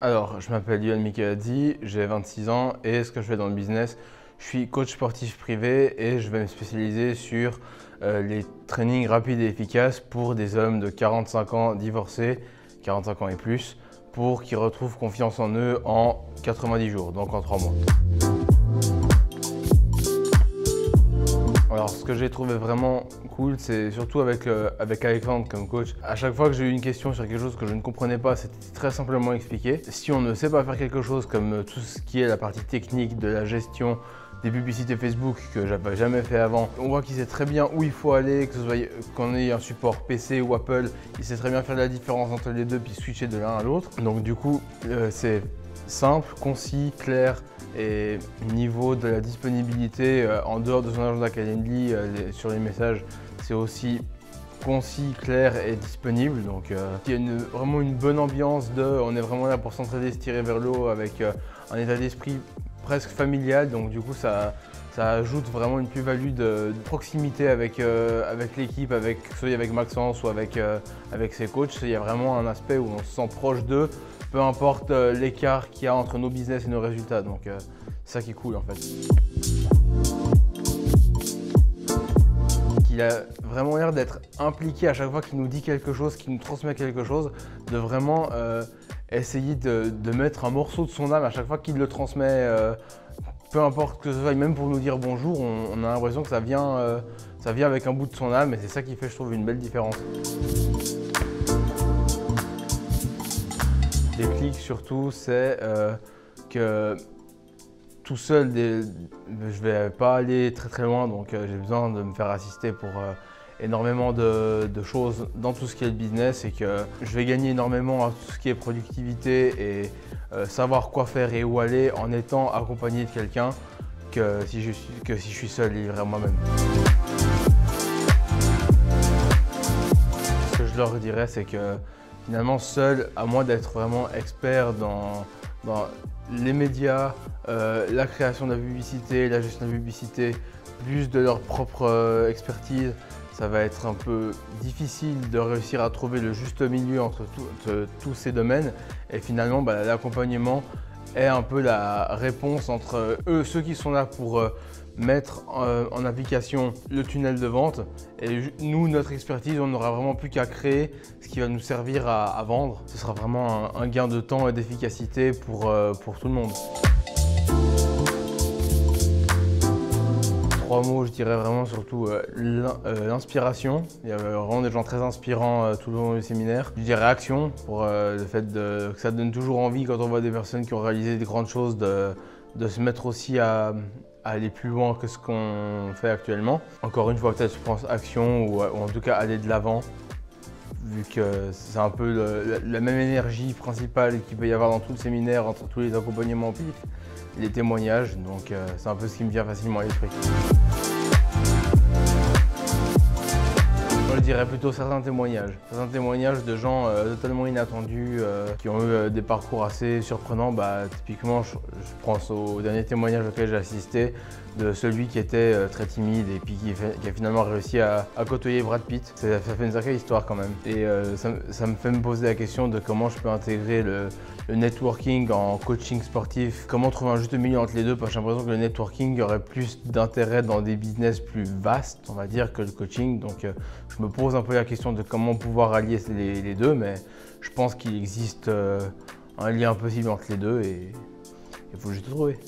Alors, je m'appelle Yohan Mikayadzi, j'ai 26 ans et ce que je fais dans le business, je suis coach sportif privé et je vais me spécialiser sur les trainings rapides et efficaces pour des hommes de 45 ans divorcés, 45 ans et plus, pour qu'ils retrouvent confiance en eux en 90 jours, donc en 3 mois. Alors, ce que j'ai trouvé vraiment cool, c'est surtout avec Alexandre comme coach. À chaque fois que j'ai eu une question sur quelque chose que je ne comprenais pas, c'était très simplement expliqué. Si on ne sait pas faire quelque chose comme tout ce qui est la partie technique de la gestion des publicités Facebook que j'avais jamais fait avant, on voit qu'il sait très bien où il faut aller, que ce soit qu'on ait un support PC ou Apple, il sait très bien faire la différence entre les deux puis switcher de l'un à l'autre. Donc du coup, c'est simple, concis, clair et niveau de la disponibilité en dehors de son agenda Calendly sur les messages, c'est aussi concis, clair et disponible. Donc il y a vraiment une bonne ambiance on est vraiment là pour s'entraider, se tirer vers le haut avec un état d'esprit presque familial. Donc du coup ça ajoute vraiment une plus-value de proximité avec l'équipe, que ce soit avec Maxence ou avec ses coachs. Il y a vraiment un aspect où on se sent proche d'eux, peu importe l'écart qu'il y a entre nos business et nos résultats. Donc c'est ça qui est cool en fait. Il a vraiment l'air d'être impliqué à chaque fois qu'il nous dit quelque chose, qu'il nous transmet quelque chose, de vraiment essayer de mettre un morceau de son âme à chaque fois qu'il le transmet. Peu importe que ce soit, même pour nous dire bonjour, on a l'impression que ça vient avec un bout de son âme et c'est ça qui fait, je trouve, une belle différence. Les clics surtout, c'est que tout seul, je vais pas aller très loin, donc j'ai besoin de me faire assister pour énormément de choses dans tout ce qui est le business et que je vais gagner énormément à tout ce qui est productivité et savoir quoi faire et où aller en étant accompagné de quelqu'un que si je suis seul livré à moi-même. Ce que je leur dirais, c'est que finalement seul, à moins d'être vraiment expert dans les médias, la création de la publicité, la gestion de la publicité, plus de leur propre expertise, ça va être un peu difficile de réussir à trouver le juste milieu entre tous ces domaines. Et finalement, l'accompagnement est un peu la réponse entre ceux qui sont là pour mettre en application le tunnel de vente et nous, notre expertise, on n'aura vraiment plus qu'à créer ce qui va nous servir à vendre. Ce sera vraiment un gain de temps et d'efficacité pour tout le monde. 3 mots, je dirais vraiment surtout l'inspiration. Il y a vraiment des gens très inspirants tout au long du séminaire. Je dirais action, pour le fait que ça donne toujours envie quand on voit des personnes qui ont réalisé des grandes choses de se mettre aussi à aller plus loin que ce qu'on fait actuellement. Encore une fois, peut-être je pense action ou en tout cas aller de l'avant, vu que c'est un peu la même énergie principale qu'il peut y avoir dans tout le séminaire, entre tous les accompagnements PIF, les témoignages, donc c'est un peu ce qui me vient facilement à l'esprit. Je dirais plutôt certains témoignages de gens totalement inattendus, qui ont eu des parcours assez surprenants. Typiquement, je pense au dernier témoignage auquel j'ai assisté, de celui qui était très timide et puis qui a finalement réussi à côtoyer Brad Pitt. Ça fait une sacrée histoire quand même. Et ça me fait me poser la question de comment je peux intégrer le networking en coaching sportif. Comment trouver un juste milieu entre les deux, parce que j'ai l'impression que le networking aurait plus d'intérêt dans des business plus vastes, on va dire, que le coaching. Donc je me pose un peu la question de comment pouvoir allier les deux, mais je pense qu'il existe un lien possible entre les deux et il faut juste le trouver.